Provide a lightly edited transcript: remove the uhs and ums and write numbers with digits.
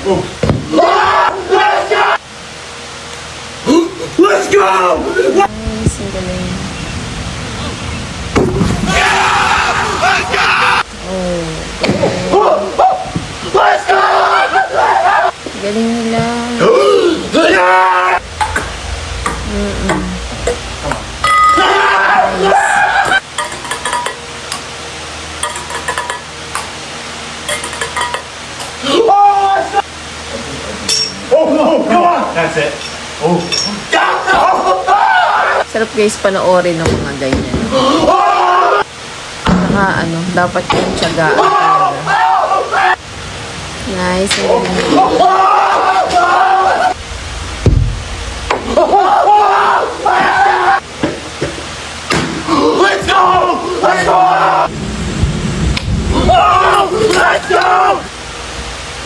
Let's go! Nice, ang galing. Let's go! Galing nila. Oh, come on! That's it. Oh. Sarap guys panoorin ng mga ganyan. Saka ano, dapat yung tiyagaan talaga. Nice, ang galing nila.